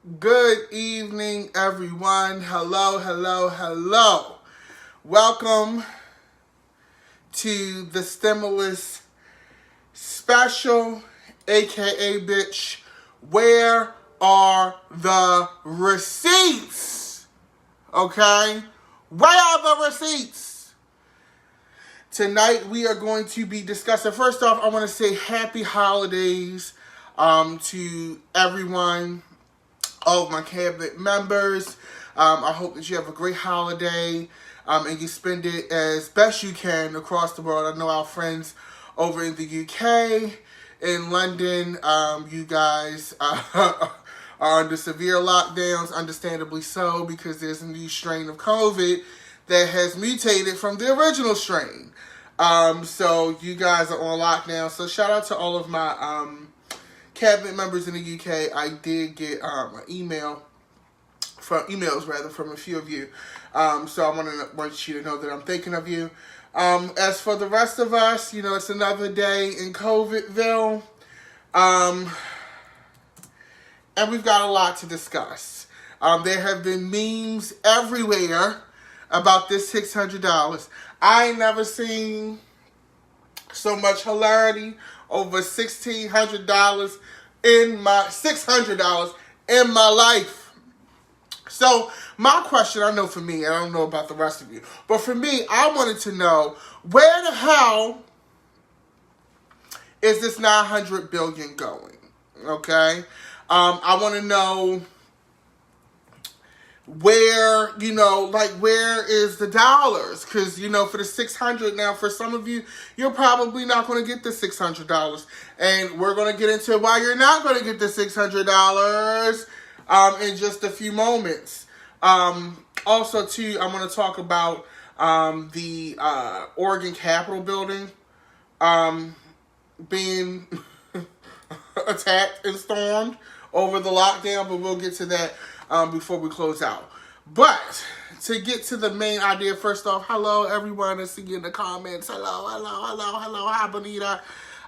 Good evening, everyone. Hello. Welcome to the stimulus special, aka bitch. Where are the receipts? Okay? Where are the receipts? Tonight we are going to be discussing. First off, I want to say happy holidays to everyone. All of my cabinet members. I hope that you have a great holiday and you spend it as best you can across the world. I know our friends over in the UK, in London, you guys are under severe lockdowns, understandably so, because there's a new strain of COVID that has mutated from the original strain. So you guys are on lockdown. So shout out to all of my cabinet members in the UK. I did get an emails from a few of you. So I want you to know that I'm thinking of you. As for the rest of us, it's another day in COVIDville. And we've got a lot to discuss. There have been memes everywhere about this $600. I ain't never seen so much hilarity over $600 in my life. So my question, I know for me, I don't know about the rest of you, but for me, I wanted to know, where the hell is this $900 billion going? Okay, I want to know where, where is the dollars? Because, for the 600 now, for some of you, you're probably not going to get the $600. And we're going to get into why you're not going to get the $600 in just a few moments. Also, too, I'm going to talk about the Oregon Capitol building being attacked and stormed over the lockdown, but we'll get to that before we close out. But to get to the main idea, first off, hello everyone. I see you in the comments. Hello. Hi, Bonita.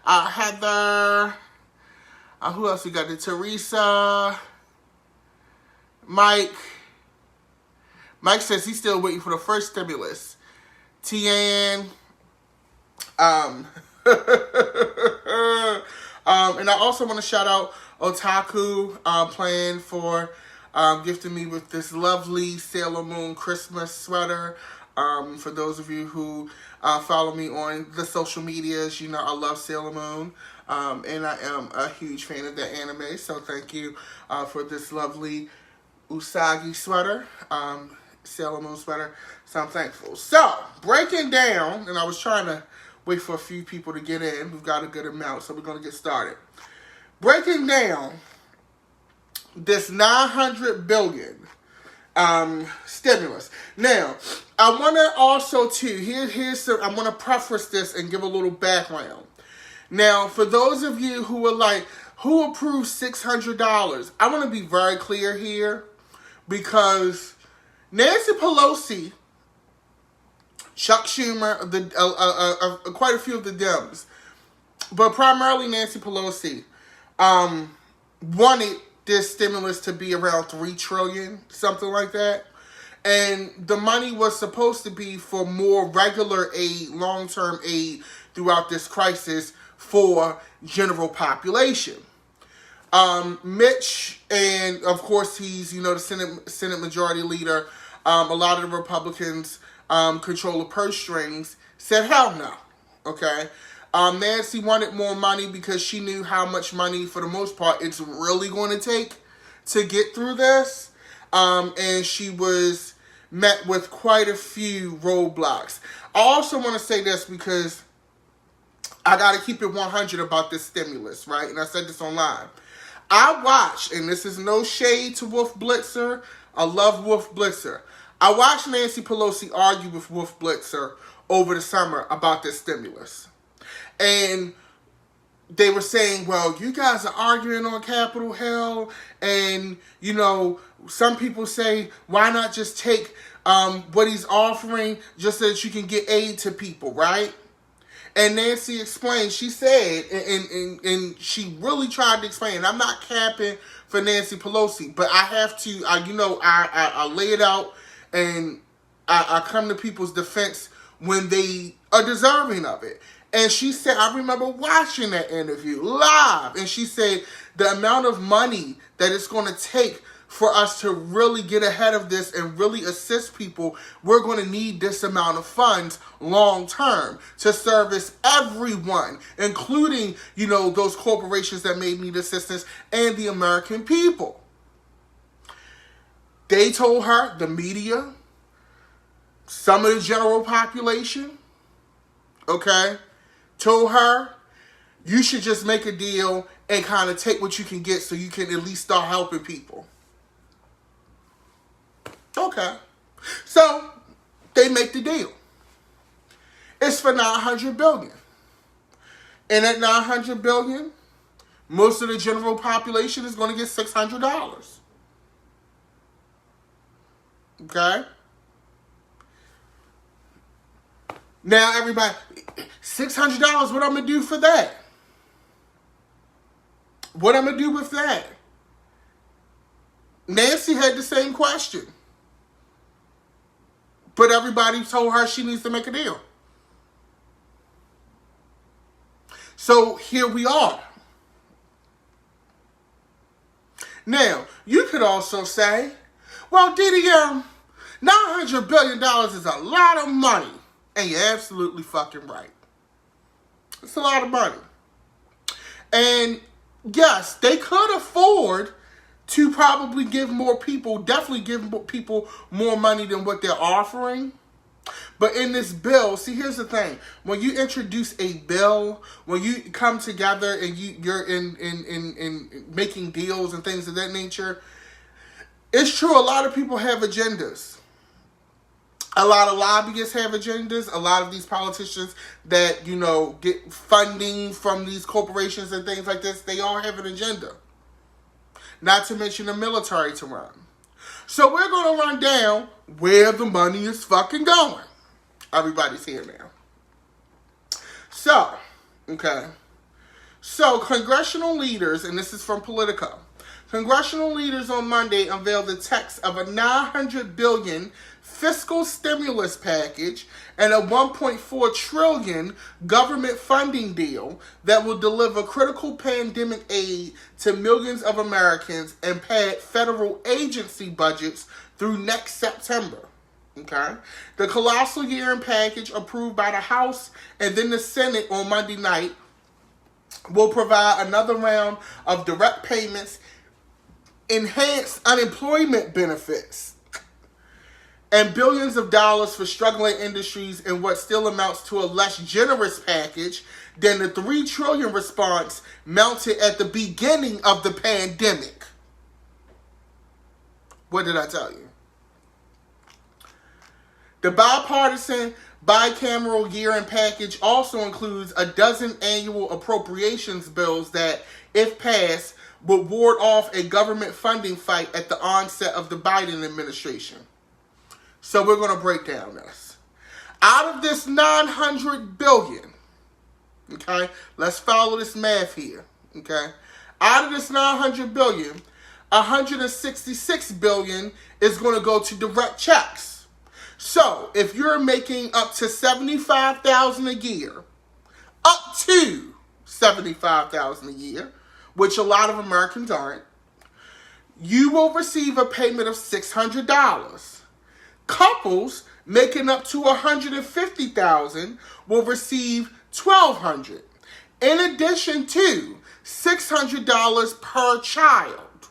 Heather. Who else we got? Teresa. Mike. Mike says he's still waiting for the first stimulus. Tian. And I also want to shout out Otaku plan for gifting me with this lovely Sailor Moon Christmas sweater. For those of you who follow me on the social medias, I love Sailor Moon. And I am a huge fan of the anime. So thank you for this lovely Usagi sweater, Sailor Moon sweater. So I'm thankful. So, breaking down, and I was trying to wait for a few people to get in. We've got a good amount, so we're going to get started. Breaking down this $900 billion stimulus. Now, I want to also I want to preface this and give a little background. Now, for those of you who are like, who approved $600? I want to be very clear here, because Nancy Pelosi, Chuck Schumer, quite a few of the Dems, but primarily Nancy Pelosi, wanted this stimulus to be around $3 trillion, something like that. And the money was supposed to be for more regular aid, long-term aid throughout this crisis for general population. Mitch, and of course he's, the Senate Majority Leader, a lot of the Republicans control the purse strings, said hell no, okay? Nancy wanted more money because she knew how much money, for the most part, it's really going to take to get through this. And she was met with quite a few roadblocks. I also want to say this because I got to keep it 100 about this stimulus, right? And I said this online. I watched, and this is no shade to Wolf Blitzer. I love Wolf Blitzer. I watched Nancy Pelosi argue with Wolf Blitzer over the summer about this stimulus. And they were saying, well, you guys are arguing on Capitol Hill, and, some people say, why not just take what he's offering just so that you can get aid to people, right? And Nancy explained, she said, and she really tried to explain, and I'm not capping for Nancy Pelosi, but I have to, I lay it out, and I come to people's defense when they are deserving of it. And she said, I remember watching that interview live, and she said the amount of money that it's going to take for us to really get ahead of this and really assist people, we're going to need this amount of funds long term to service everyone, including, those corporations that may need assistance and the American people. They told her, the media, some of the general population, told her, you should just make a deal and kind of take what you can get so you can at least start helping people. Okay. So they make the deal. It's for $900 billion. And at $900 billion, most of the general population is going to get $600. Okay? Now everybody, $600, what I'm going to do for that? What I'm going to do with that? Nancy had the same question. But everybody told her she needs to make a deal. So here we are. Now, you could also say, well, DDM, $900 billion is a lot of money. And you're absolutely fucking right. It's a lot of money. And yes, they could afford to probably definitely give people more money than what they're offering. But in this bill, see, here's the thing. When you introduce a bill, when you come together and you're in making deals and things of that nature, it's true, a lot of people have agendas. A lot of lobbyists have agendas. A lot of these politicians that, get funding from these corporations and things like this, they all have an agenda. Not to mention the military to run. So we're going to run down where the money is fucking going. Everybody's here now. So, So, congressional leaders, and this is from Politico, congressional leaders on Monday unveiled the text of a $900 billion fiscal stimulus package and a $1.4 trillion government funding deal that will deliver critical pandemic aid to millions of Americans and pad federal agency budgets through next September. The colossal year-end package approved by the House and then the Senate on Monday night will provide another round of direct payments, enhanced unemployment benefits, and billions of dollars for struggling industries in what still amounts to a less generous package than the $3 trillion response mounted at the beginning of the pandemic. What did I tell you? The bipartisan bicameral year-end package also includes a dozen annual appropriations bills that, if passed, would ward off a government funding fight at the onset of the Biden administration. So we're going to break down this. Out of this $900 billion, let's follow this math here, Out of this $900 billion, $166 billion is going to go to direct checks. So if you're making up to $75,000 a year, up to $75,000 a year, which a lot of Americans aren't, you will receive a payment of $600. Couples making up to $150,000 will receive $1,200, in addition to $600 per child.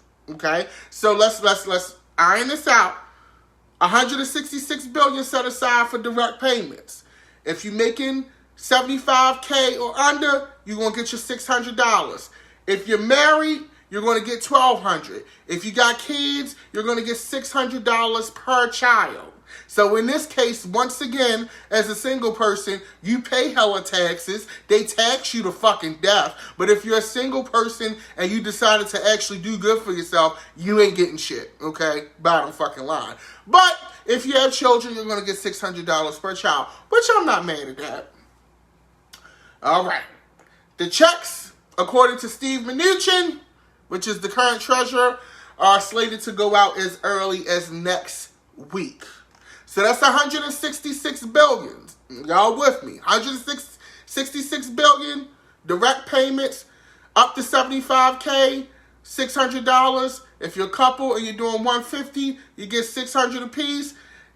So let's iron this out. $166 billion set aside for direct payments. If you're making $75K or under, you're gonna get your $600. If you're married, you're going to get $1,200. If you got kids, you're going to get $600 per child. So in this case, once again, as a single person, you pay hella taxes. They tax you to fucking death. But if you're a single person and you decided to actually do good for yourself, you ain't getting shit, Bottom fucking line. But if you have children, you're going to get $600 per child, which I'm not mad at that. All right. The checks, according to Steve Mnuchin, which is the current treasurer, are slated to go out as early as next week. So that's 166 billion. Y'all with me? 166 billion direct payments up to $75K, $600. If you're a couple and you're doing 150, you get 600 apiece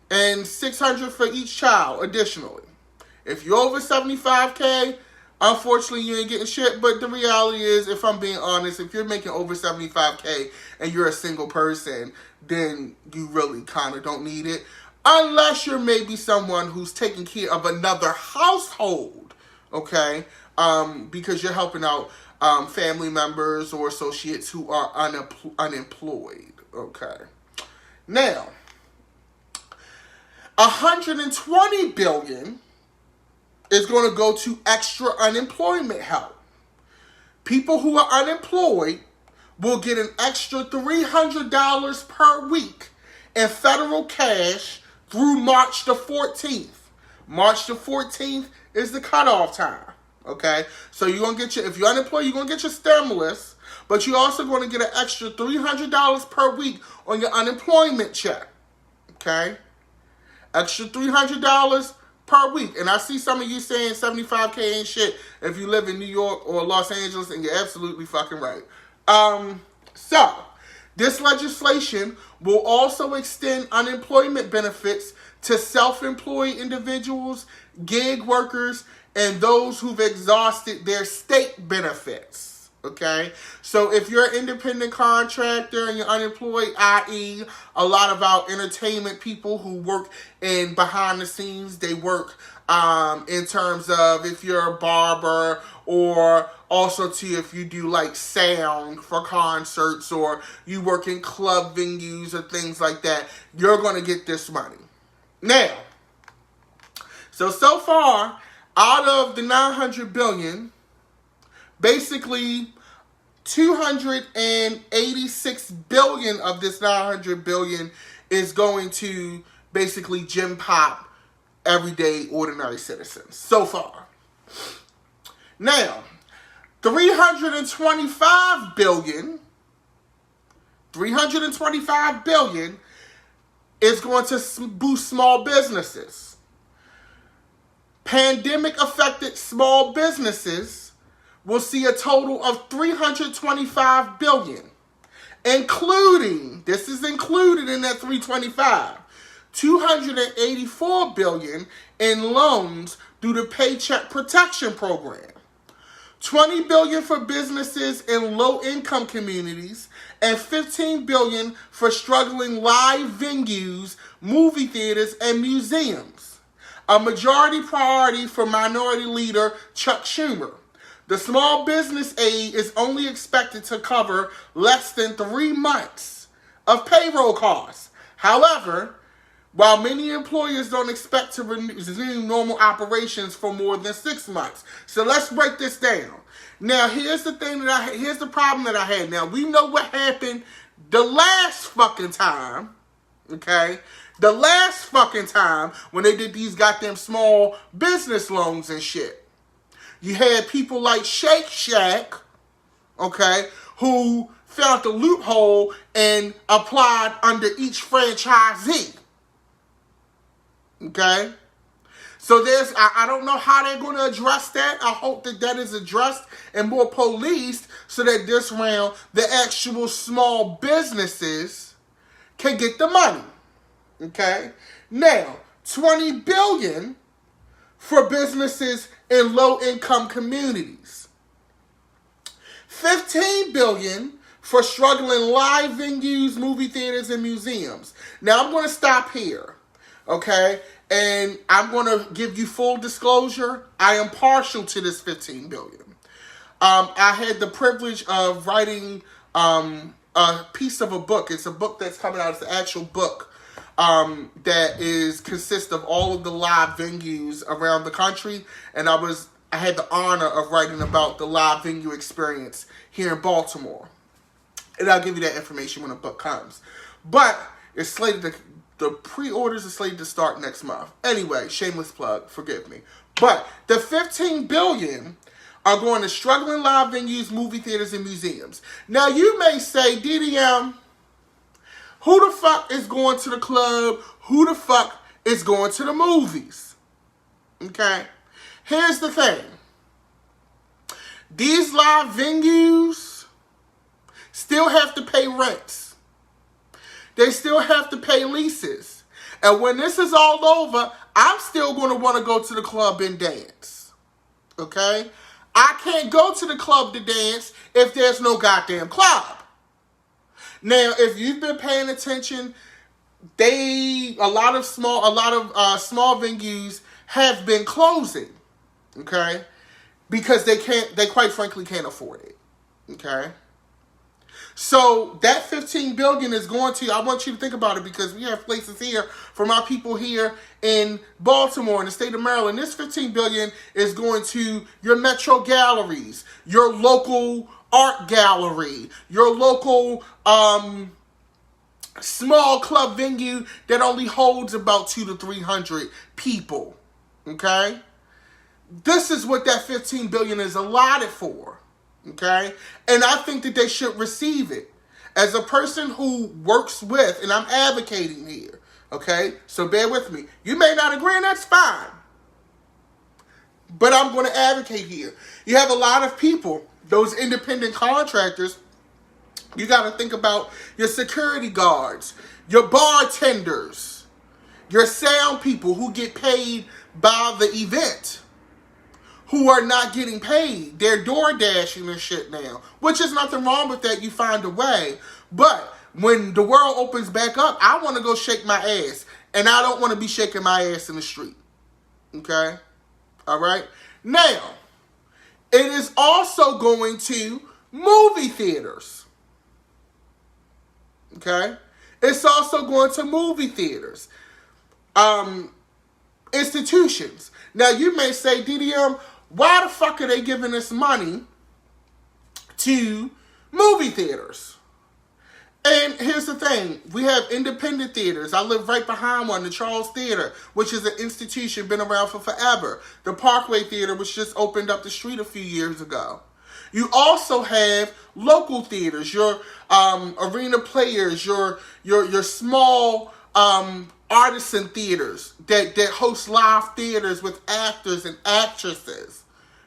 and 600 for each child additionally. If you're over 75K, unfortunately, you ain't getting shit, but the reality is, if I'm being honest, if you're making over 75K and you're a single person, then you really kind of don't need it. Unless you're maybe someone who's taking care of another household, okay? Because you're helping out family members or associates who are unemployed, okay? Now, 120 billion is going to go to extra unemployment help. People who are unemployed will get an extra $300 per week in federal cash through March the 14th. March the 14th is the cutoff time, okay? So you're going to get if you're unemployed, you're going to get your stimulus, but you're also going to get an extra $300 per week on your unemployment check, okay? Extra $300 per week. And I see some of you saying 75K ain't shit if you live in New York or Los Angeles, and you're absolutely fucking right. So, this legislation will also extend unemployment benefits to self-employed individuals, gig workers, and those who've exhausted their state benefits. Okay? So if you're an independent contractor and you're unemployed, i.e. a lot of our entertainment people who work in behind the scenes, they work in terms of if you're a barber, or also too if you do like sound for concerts, or you work in club venues or things like that, you're going to get this money. Now, so far, out of the 900 billion, basically 286 billion of this 900 billion is going to basically gym pop everyday ordinary citizens so far. Now, 325 billion is going to boost small businesses. Pandemic-affected small businesses will see a total of 325 billion, including, this is included in that 325, 284 billion in loans through the Paycheck Protection Program, 20 billion for businesses in low-income communities, and 15 billion for struggling live venues, movie theaters, and museums. A majority priority for Minority Leader Chuck Schumer. The small business aid is only expected to cover less than 3 months of payroll costs. However, while many employers don't expect to resume normal operations for more than 6 months. So let's break this down. Now, here's the problem that I had. Now, we know what happened the last fucking time, okay? The last fucking time when they did these goddamn small business loans and shit. You had people like Shake Shack, okay, who found the loophole and applied under each franchisee. Okay? So I don't know how they're going to address that. I hope that is addressed and more policed so that this round, the actual small businesses can get the money. Okay? Now, 20 billion for businesses in low-income communities. 15 billion for struggling live venues, movie theaters, and museums. Now, I'm going to stop here, okay? And I'm going to give you full disclosure. I am partial to this 15 billion. I had the privilege of writing a piece of a book. It's a book that's coming out. It's an actual book that consists of all of the live venues around the country, and I had the honor of writing about the live venue experience here in Baltimore, and I'll give you that information when the book comes. But it's slated the pre-orders are slated to start next month. Anyway, shameless plug, forgive me. But the $15 billion are going to struggling live venues, movie theaters, and museums. Now, you may say, DDM, who the fuck is going to the club? Who the fuck is going to the movies? Okay? Here's the thing. These live venues still have to pay rents. They still have to pay leases. And when this is all over, I'm still going to want to go to the club and dance. Okay? I can't go to the club to dance if there's no goddamn club. Now, if you've been paying attention, a lot of small venues have been closing. Okay? Because they quite frankly can't afford it. Okay? So that $15 billion is going to, I want you to think about it, because we have places here from our people here in Baltimore, in the state of Maryland. This $15 billion is going to your metro galleries, your local art gallery, your local small club venue that only holds about 200 to 300 people. Okay? This is what that $15 billion is allotted for. Okay? And I think that they should receive it. As a person who works with, and I'm advocating here, okay? So bear with me. You may not agree, and that's fine. But I'm going to advocate here. You have a lot of people, those independent contractors. You got to think about your security guards, your bartenders, your sound people who get paid by the event, who are not getting paid. They're door dashing and shit now, which is nothing wrong with that. You find a way. But when the world opens back up, I want to go shake my ass, and I don't want to be shaking my ass in the street. Okay? All right? Now, it is also going to movie theaters. Okay? It's also going to movie theaters. Institutions. Now, you may say, DDM, why the fuck are they giving this money to movie theaters? And here's the thing. We have independent theaters. I live right behind one, the Charles Theater, which is an institution, been around for forever. The Parkway Theater, which just opened up the street a few years ago. You also have local theaters, your arena players, your small artisan theaters that host live theaters with actors and actresses.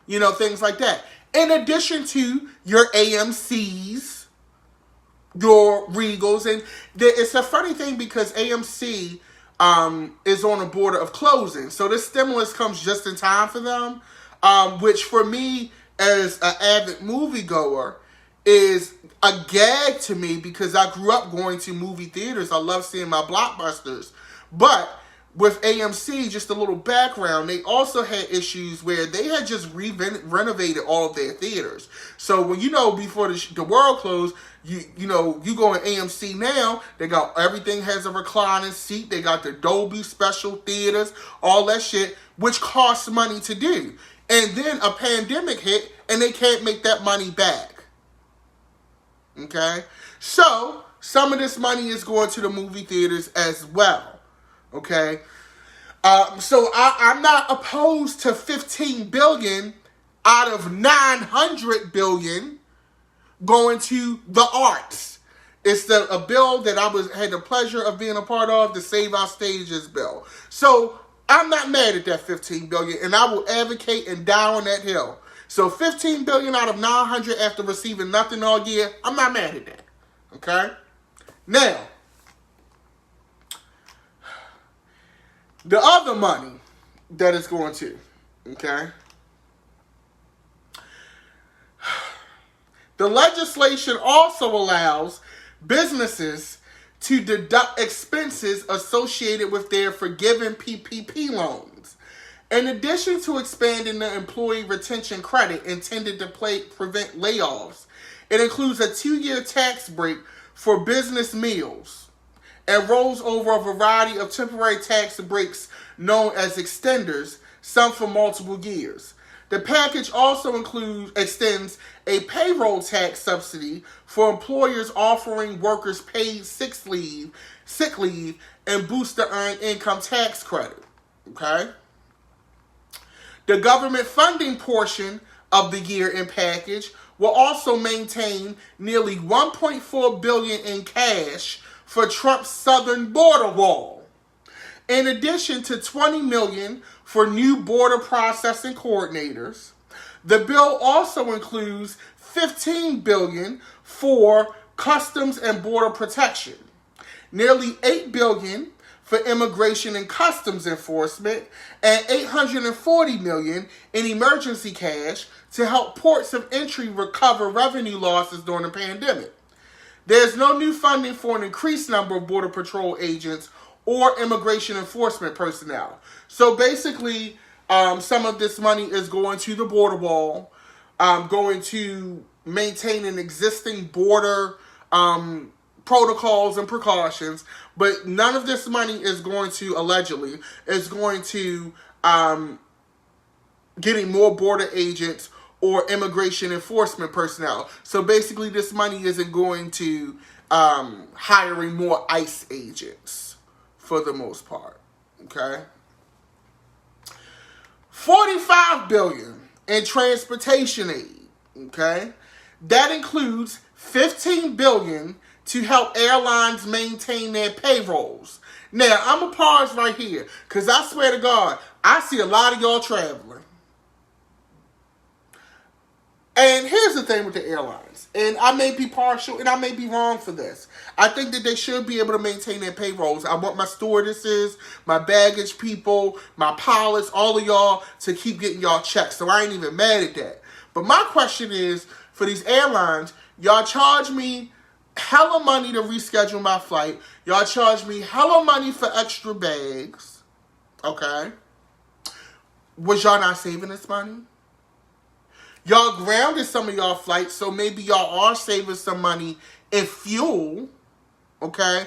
You know, things like that. In addition to your AMCs, your Regals, and it's a funny thing because AMC is on the border of closing. So this stimulus comes just in time for them, which for me as an avid moviegoer is a gag to me because I grew up going to movie theaters. I love seeing my blockbusters. But with AMC, just a little background, they also had issues where they had just renovated all of their theaters. So when before the world closed, you go in AMC now, they got everything has a reclining seat. They got the Dolby special theaters, all that shit, which costs money to do. And then a pandemic hit, and they can't make that money back. Okay? So some of this money is going to the movie theaters as well. Okay, so I'm not opposed to $15 billion out of $900 billion going to the arts. It's a bill that I had the pleasure of being a part of, the Save Our Stages bill. So I'm not mad at that $15 billion, and I will advocate and die on that hill. So $15 billion out of $900 after receiving nothing all year, I'm not mad at that. Okay, now. The other money that it's going to, okay? The legislation also allows businesses to deduct expenses associated with their forgiven PPP loans. In addition to expanding the employee retention credit intended to prevent layoffs, it includes a 2-year tax break for business meals and rolls over a variety of temporary tax breaks known as extenders, some for multiple years. The package also extends a payroll tax subsidy for employers offering workers paid sick leave, and boosts the earned income tax credit. Okay? The government funding portion of the year-end package will also maintain nearly $1.4 billion in cash for Trump's southern border wall, in addition to $20 million for new border processing coordinators. The bill also includes $15 billion for customs and border protection, nearly $8 billion for immigration and customs enforcement, and $840 million in emergency cash to help ports of entry recover revenue losses during the pandemic. There's no new funding for an increased number of Border Patrol agents or immigration enforcement personnel. So basically, some of this money is going to the border wall, going to maintain an existing border protocols and precautions, but none of this money is going to, allegedly, is going to getting more border agents or immigration enforcement personnel. So basically, this money isn't going to hiring more ICE agents for the most part. Okay, $45 billion in transportation aid. Okay, that includes $15 billion to help airlines maintain their payrolls. Now, I'm going to pause right here, because I swear to God, I see a lot of y'all traveling. And here's the thing with the airlines, and I may be partial, and I may be wrong for this. I think that they should be able to maintain their payrolls. I want my stewardesses, my baggage people, my pilots, all of y'all to keep getting y'all checks, so I ain't even mad at that. But my question is, for these airlines, y'all charge me hella money to reschedule my flight. Y'all charge me hella money for extra bags. Okay? Was y'all not saving this money? Y'all grounded some of y'all flights, so maybe y'all are saving some money in fuel. Okay?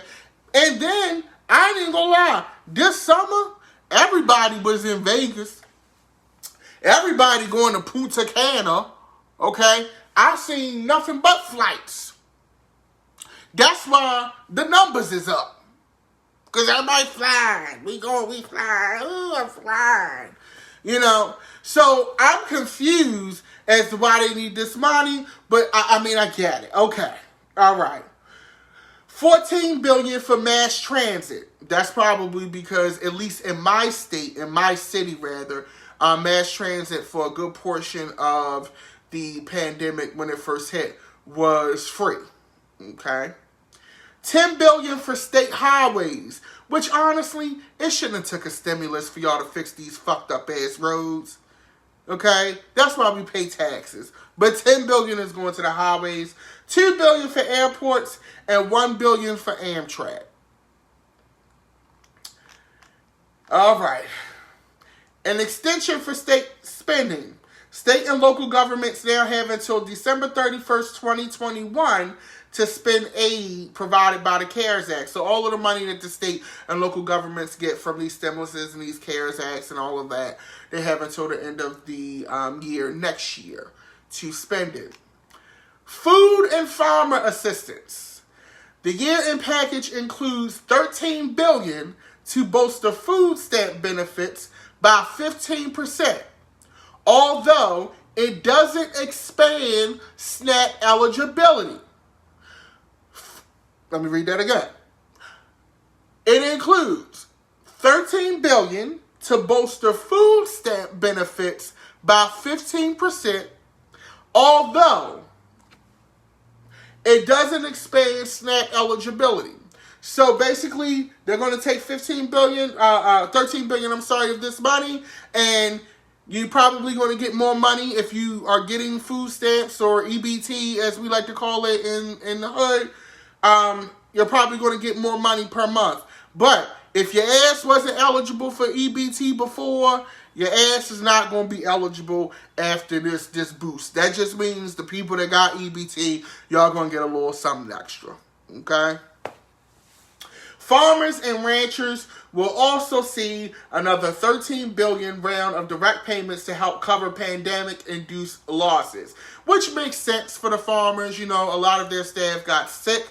And then, I ain't even gonna lie, this summer, everybody was in Vegas. Everybody going to Punta Cana. Okay? I seen nothing but flights. That's why the numbers is up. Because everybody flying. We flying. Ooh, I'm flying. You know? So, I'm confused as to why they need this money. But, I get it. Okay. All right. $14 billion for mass transit. That's probably because, at least in my state, in my city rather, mass transit for a good portion of the pandemic when it first hit was free. Okay? $10 billion for state highways, which honestly, it shouldn't have took a stimulus for y'all to fix these fucked up ass roads. Okay? That's why we pay taxes. But $10 billion is going to the highways, $2 billion for airports, and $1 billion for Amtrak. All right. An extension for state spending. State and local governments now have until December 31st, 2021 to spend aid provided by the CARES Act. So all of the money that the state and local governments get from these stimuluses and these CARES Acts and all of that, they have until the end of the year next year to spend it. Food and farmer assistance. The year-end package includes $13 billion to bolster food stamp benefits by 15%, although it doesn't expand SNAP eligibility. Let me read that again. It includes $13 billion to bolster food stamp benefits by 15%, although it doesn't expand SNAP eligibility. So basically, they're going to take $13 billion of this money, and you're probably going to get more money if you are getting food stamps or EBT, as we like to call it in the hood. You're probably going to get more money per month. But if your ass wasn't eligible for EBT before, your ass is not going to be eligible after this boost. That just means the people that got EBT, y'all going to get a little something extra. Okay? Farmers and ranchers will also see another $13 billion round of direct payments to help cover pandemic-induced losses, which makes sense for the farmers. You know, a lot of their staff got sick.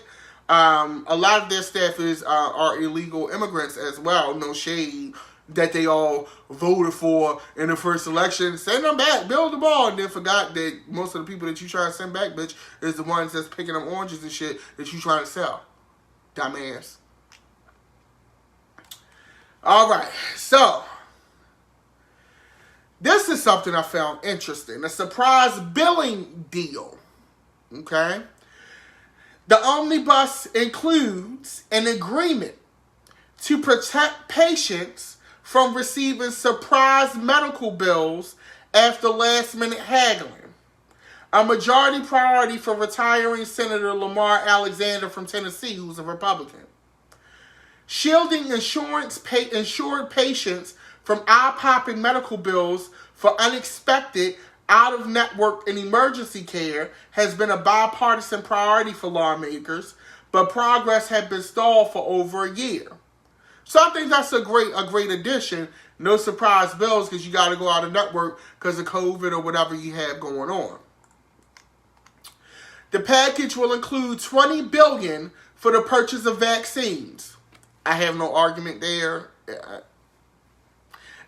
A lot of their staff are illegal immigrants as well. No shade. that they all voted for in the first election. Send them back, build the wall, and then forgot that most of the people that you try to send back, bitch, is the ones that's picking up oranges and shit that you trying to sell. Dumbass. All right, so this is something I found interesting. A surprise billing deal. Okay? The omnibus includes an agreement to protect patients from receiving surprise medical bills after last-minute haggling. A majority priority for retiring Senator Lamar Alexander from Tennessee, who's a Republican. Shielding insured patients from eye-popping medical bills for unexpected, out-of-network and emergency care has been a bipartisan priority for lawmakers, but progress had been stalled for over a year. So I think that's a great addition. No surprise bills because you got to go out of network because of COVID or whatever you have going on. The package will include $20 billion for the purchase of vaccines. I have no argument there.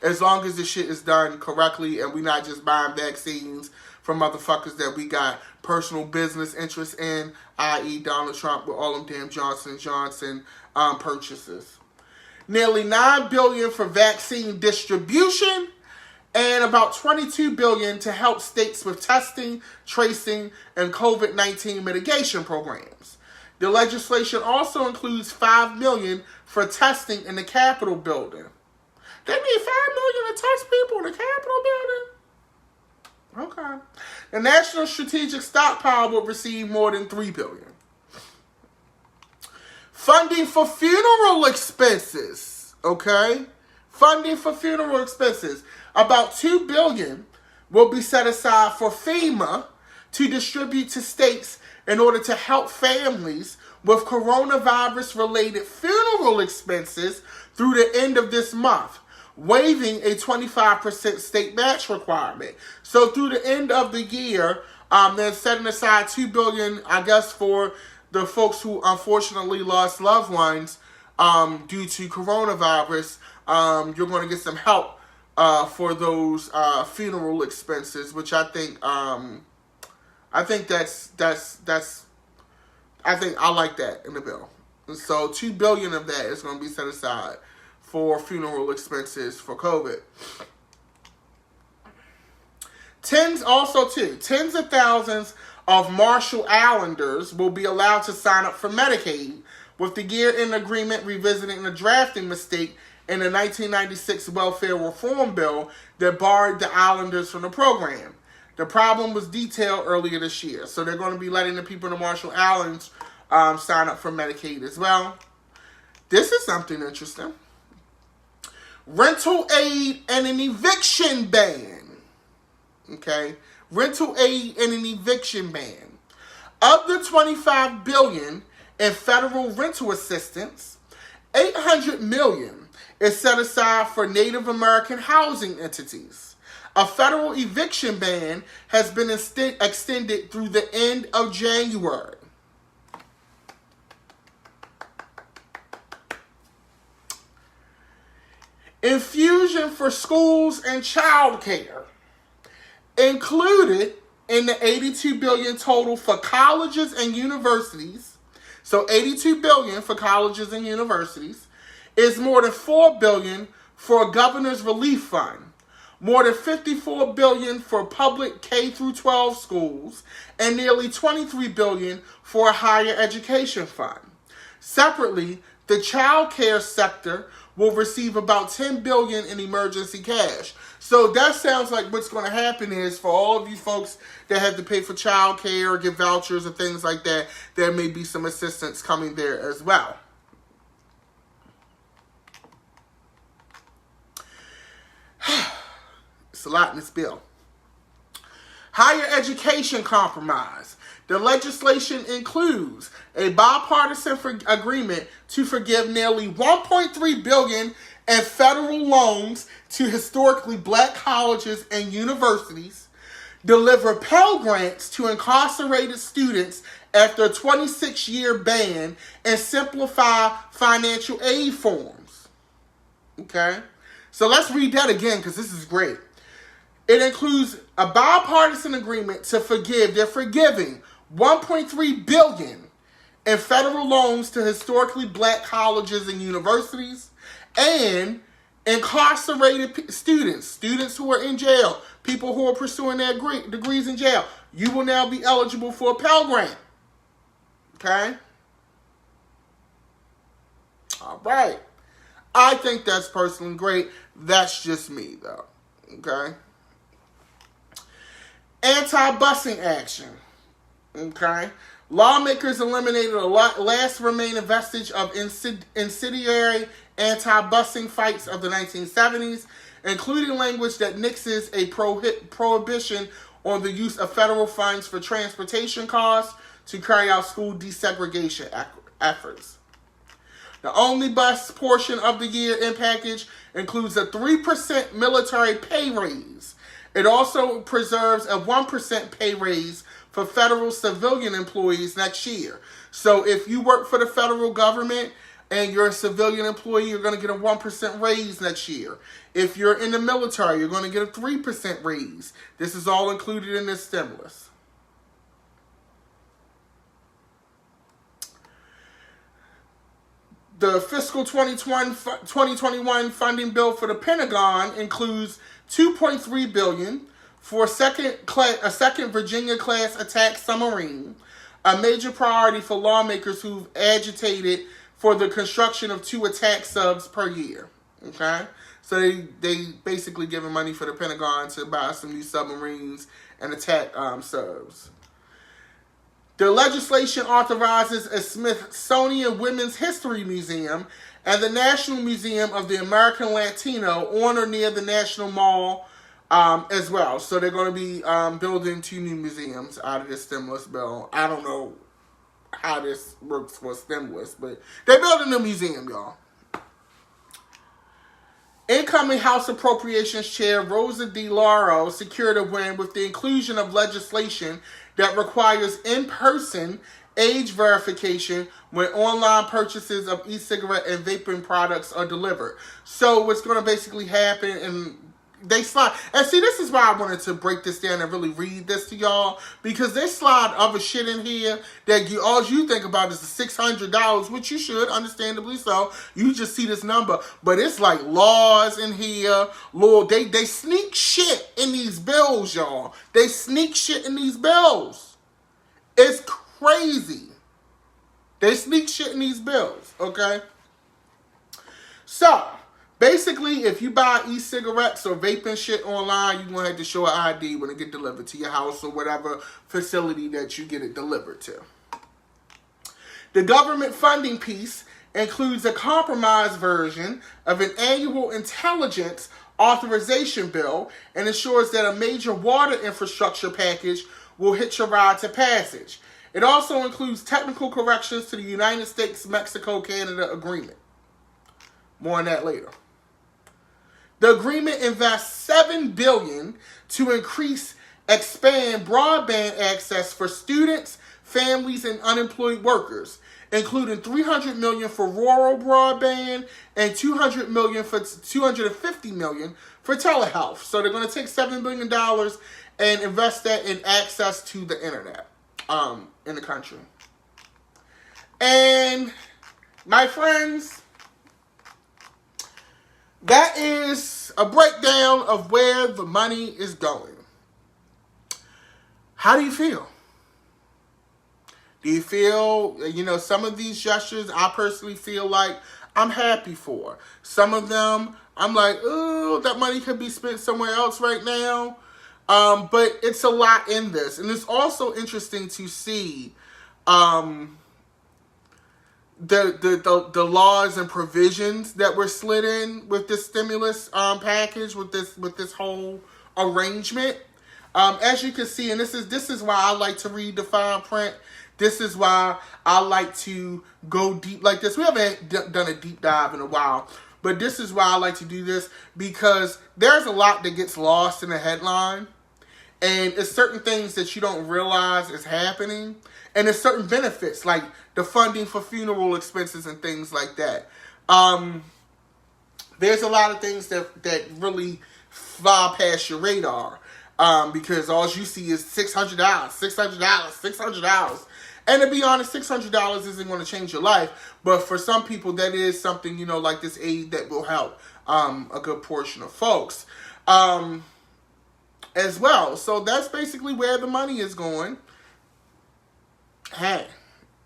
As long as the shit is done correctly and we're not just buying vaccines from motherfuckers that we got personal business interests in, i.e. Donald Trump with all them damn Johnson & Johnson purchases. Nearly $9 billion for vaccine distribution and about $22 billion to help states with testing, tracing, and COVID-19 mitigation programs. The legislation also includes $5 million for testing in the Capitol building. They need $5 million to test people in the Capitol building? Okay. The National Strategic Stockpile will receive more than $3 billion. Funding for funeral expenses. Okay? Funding for funeral expenses. About $2 billion will be set aside for FEMA to distribute to states in order to help families with coronavirus-related funeral expenses through the end of this month, waiving a 25% state match requirement. So through the end of the year, they're setting aside $2 billion, I guess, for the folks who unfortunately lost loved ones due to coronavirus. You're going to get some help for those funeral expenses, which I think I like that in the bill. And so $2 billion of that is going to be set aside for funeral expenses for COVID. Tens of thousands of Marshall Islanders will be allowed to sign up for Medicaid, with the year-end agreement revisiting a drafting mistake in the 1996 welfare reform bill that barred the Islanders from the program. The problem was detailed earlier this year, so they're going to be letting the people in the Marshall Islands sign up for Medicaid as well. This is something interesting. Rental aid and an eviction ban. Okay? Rental aid and an eviction ban. Of the $25 billion in federal rental assistance, $800 million is set aside for Native American housing entities. A federal eviction ban has been extended through the end of January. Infusion for schools and child care. Included in the $82 billion total for colleges and universities, so $82 billion for colleges and universities, is more than $4 billion for a governor's relief fund, more than $54 billion for public K-12 schools, and nearly $23 billion for a higher education fund. Separately, the child care sector will receive about $10 billion in emergency cash. So that sounds like what's going to happen is for all of you folks that have to pay for child care or get vouchers or things like that, there may be some assistance coming there as well. It's a lot in this bill. Higher education compromise. The legislation includes a bipartisan agreement to forgive nearly $1.3 billion in federal loans to historically black colleges and universities, deliver Pell Grants to incarcerated students after a 26-year ban, and simplify financial aid forms. Okay? So let's read that again because this is great. It includes a bipartisan agreement to forgive. They're forgiving $1.3 billion in federal loans to historically black colleges and universities, and incarcerated students who are in jail, people who are pursuing their degrees in jail. You will now be eligible for a Pell Grant. Okay? All right. I think that's personally great. That's just me, though. Okay? Anti-busing action. Okay? Lawmakers eliminated a last remaining vestige of incendiary anti-busing fights of the 1970s, including language that nixes a prohibition on the use of federal funds for transportation costs to carry out school desegregation efforts. The only bus portion of the year-end package includes a 3% military pay raise. It also preserves a 1% pay raise for federal civilian employees next year. So if you work for the federal government and you're a civilian employee, you're going to get a 1% raise next year. If you're in the military, you're going to get a 3% raise. This is all included in this stimulus. The fiscal 2021 funding bill for the Pentagon includes $2.3 billion for a second Virginia-class attack submarine, a major priority for lawmakers who've agitated for the construction of 2 attack subs per year. Okay? So they basically giving money for the Pentagon to buy some new submarines and attack subs. The legislation authorizes a Smithsonian Women's History Museum and the National Museum of the American Latino on or near the National Mall as well. So they're going to be building 2 new museums out of this stimulus bill. I don't know how this works for stimulus, but they're building a museum, y'all. Incoming House Appropriations Chair Rosa DeLauro secured a win with the inclusion of legislation that requires in-person age verification when online purchases of e-cigarette and vaping products are delivered. So what's going to basically happen, and they slide, and see, this is why I wanted to break this down and really read this to y'all, because they slide other shit in here that all you think about is the $600, which you should, understandably so. You just see this number, but it's like laws in here. Lord, they sneak shit in these bills, y'all. They sneak shit in these bills. It's crazy. They sneak shit in these bills, okay? So, basically, if you buy e-cigarettes or vaping shit online, you're going to have to show an ID when it get delivered to your house or whatever facility that you get it delivered to. The government funding piece includes a compromise version of an annual intelligence authorization bill and ensures that a major water infrastructure package will hitch a ride to passage. It also includes technical corrections to the United States-Mexico-Canada agreement. More on that later. The agreement invests $7 billion to expand broadband access for students, families, and unemployed workers, including $300 million for rural broadband and $250 million for telehealth. So they're going to take $7 billion and invest that in access to the internet in the country. And my friends, that is a breakdown of where the money is going. How do you feel? Do you feel, some of these gestures I personally feel like I'm happy for. Some of them I'm like, ooh, that money could be spent somewhere else right now. But it's a lot in this. And it's also interesting to see the laws and provisions that were slid in with this stimulus package, with this whole arrangement. As you can see, and this is why I like to read the fine print. This is why I like to go deep like this. We haven't done a deep dive in a while, but this is why I like to do this, because there's a lot that gets lost in the headline, and it's certain things that you don't realize is happening, and there's certain benefits like the funding for funeral expenses and things like that. there's a lot of things that really fly past your radar, because all you see is $600, $600, $600. And to be honest, $600 isn't going to change your life. But for some people, that is something, like this aid that will help a good portion of folks as well. So that's basically where the money is going. Hey,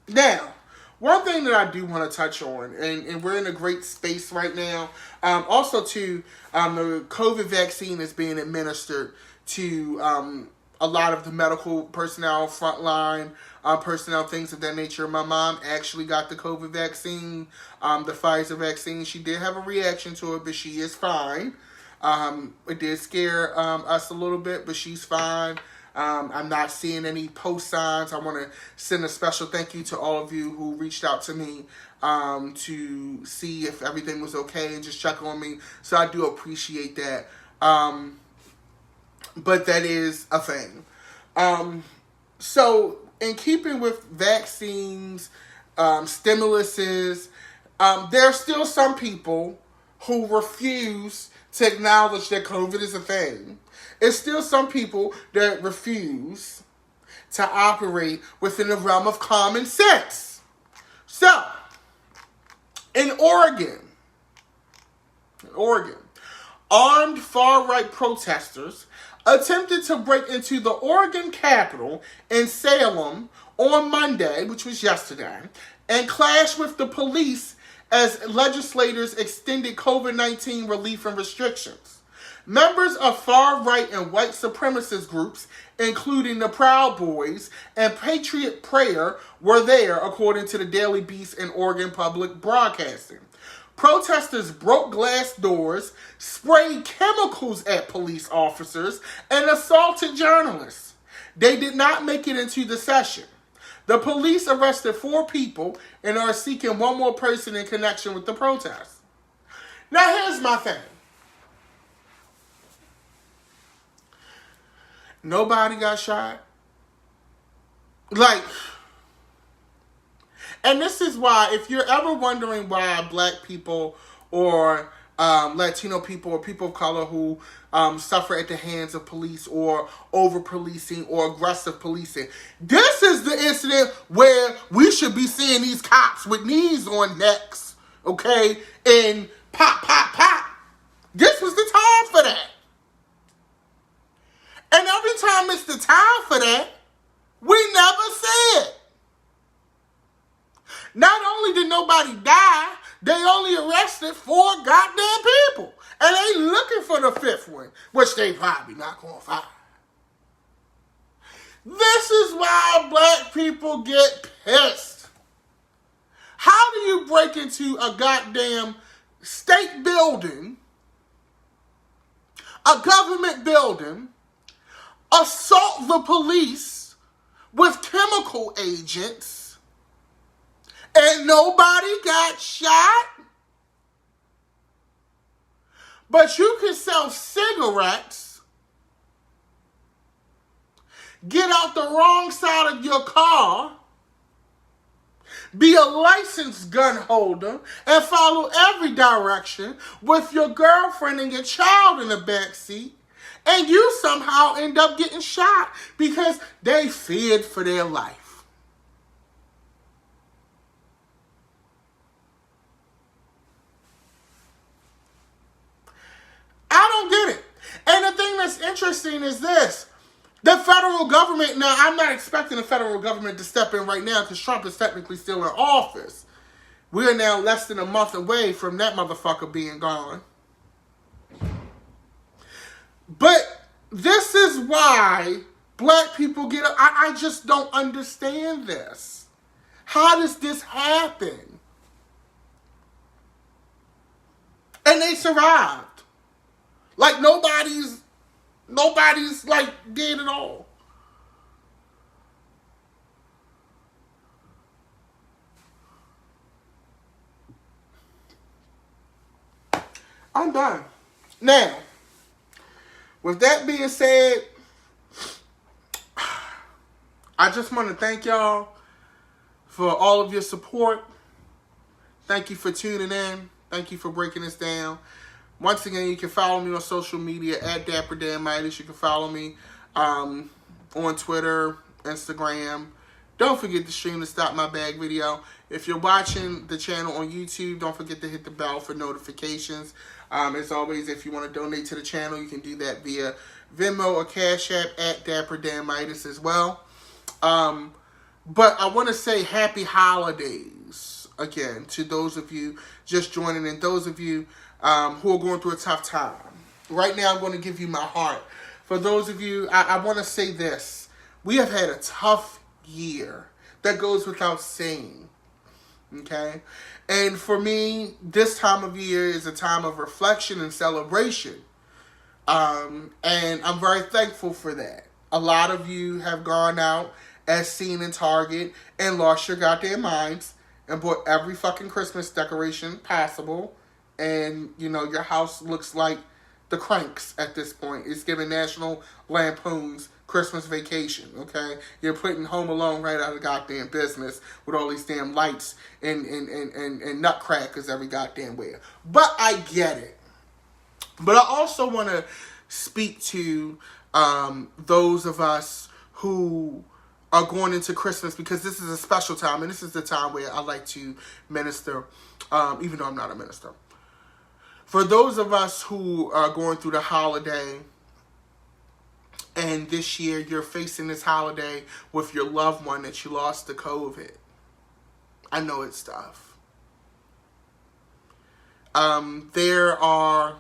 now, one thing that I do want to touch on, and we're in a great space right now, also too, the COVID vaccine is being administered to a lot of the medical personnel, frontline personnel, things of that nature. My mom actually got the COVID vaccine, the Pfizer vaccine. She did have a reaction to it, but she is fine. It did scare us a little bit, but she's fine. I'm not seeing any post signs. I want to send a special thank you to all of you who reached out to me to see if everything was okay and just check on me. So I do appreciate that. But that is a thing. So in keeping with vaccines, stimuluses, there are still some people who refuse to acknowledge that COVID is a thing. It's still some people that refuse to operate within the realm of common sense. So, in Oregon, armed far-right protesters attempted to break into the Oregon Capitol in Salem on Monday, which was yesterday, and clashed with the police as legislators extended COVID-19 relief and restrictions. Members of far-right and white supremacist groups, including the Proud Boys and Patriot Prayer, were there, according to the Daily Beast and Oregon Public Broadcasting. Protesters broke glass doors, sprayed chemicals at police officers, and assaulted journalists. They did not make it into the session. The police arrested 4 people and are seeking one more person in connection with the protest. Now, here's my thing. Nobody got shot. And this is why, if you're ever wondering why black people or Latino people or people of color who suffer at the hands of police or over-policing or aggressive policing, this is the incident where we should be seeing these cops with knees on necks, okay, and pop, pop, pop. This was the time for that. And every time it's the time for that, we never see it. Not only did nobody die, they only arrested 4 goddamn people. And they looking for the 5th one, which they probably not going to find. This is why black people get pissed. How do you break into a goddamn state building, a government building, assault the police with chemical agents, and nobody got shot? But you can sell cigarettes, get out the wrong side of your car, be a licensed gun holder, and follow every direction with your girlfriend and your child in the backseat, and you somehow end up getting shot because they feared for their life. I don't get it. And the thing that's interesting is this. The federal government, now I'm not expecting the federal government to step in right now because Trump is technically still in office. We're now less than a month away from that motherfucker being gone. But this is why black people get up. I just don't understand this. How does this happen? And they survived. Like nobody's like dead at all. I'm done. Now, with that being said, I just want to thank y'all for all of your support. Thank you for tuning in. Thank you for breaking this down. Once again, you can follow me on social media at Dapper Dan Midas. You can follow me on Twitter, Instagram. Don't forget to stream the Stop My Bag video. If you're watching the channel on YouTube, don't forget to hit the bell for notifications. As always, if you want to donate to the channel, you can do that via Venmo or Cash App at Dapper Dan Midas as well. But I want to say happy holidays again to those of you just joining and those of you who are going through a tough time. Right now, I'm going to give you my heart. For those of you, I want to say this. We have had a tough year. That goes without saying. Okay? And for me, this time of year is a time of reflection and celebration. And I'm very thankful for that. A lot of you have gone out as seen in Target and lost your goddamn minds and bought every fucking Christmas decoration possible. And, you know, your house looks like the Cranks at this point. It's giving National Lampoon's Christmas Vacation, okay? You're putting Home Alone right out of goddamn business with all these damn lights and nutcrackers every goddamn where. But I get it. But I also want to speak to those of us who are going into Christmas, because this is a special time, and this is the time where I like to minister, even though I'm not a minister. For those of us who are going through the holiday, and this year you're facing this holiday with your loved one that you lost to COVID. I know it's tough. There are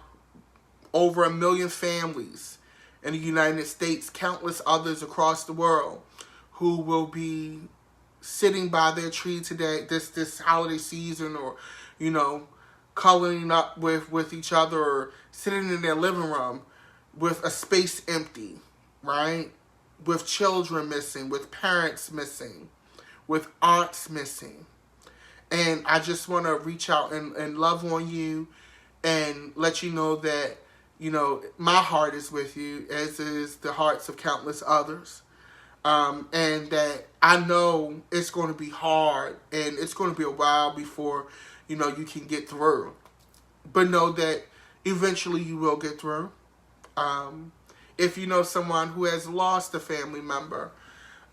over 1 million families in the United States, countless others across the world, who will be sitting by their tree today, this holiday season, or, you know, coloring up with each other, or sitting in their living room with a space empty, right? With children missing, with parents missing, with aunts missing. And I just want to reach out and love on you and let you know that, you know, my heart is with you, as is the hearts of countless others. And that I know it's going to be hard and it's going to be a while before, you know, you can get through. But know that eventually you will get through. If you know someone who has lost a family member,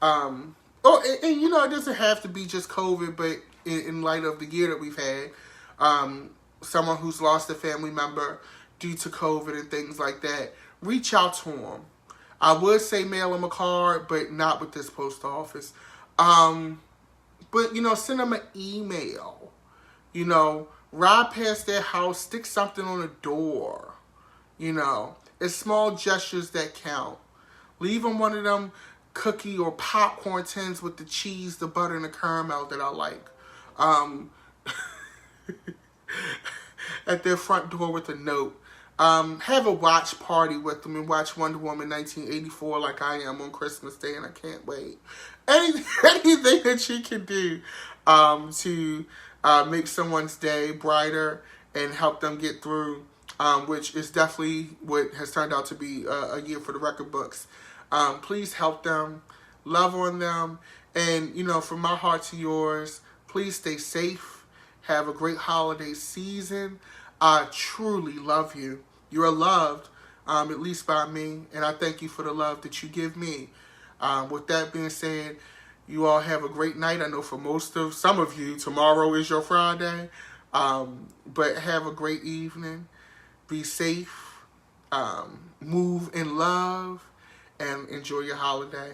and you know, it doesn't have to be just COVID, but in light of the year that we've had, someone who's lost a family member due to COVID and things like that, reach out to them. I would say mail them a card, but not with this post office. But, you know, send them an email. You know, ride past their house, stick something on the door. You know, it's small gestures that count. Leave them one of them cookie or popcorn tins with the cheese, the butter, and the caramel that I like. At their front door with a note. Have a watch party with them and watch Wonder Woman 1984 like I am on Christmas Day, and I can't wait. Anything that you can do to make someone's day brighter and help them get through, which is definitely what has turned out to be a year for the record books. Please help them, love on them, and, you know, from my heart to yours, please stay safe. Have a great holiday season. I truly love you. You are loved, at least by me, and I thank you for the love that you give me. With that being said, you all have a great night. I know for some of you, tomorrow is your Friday, but have a great evening. Be safe, move in love, and enjoy your holiday.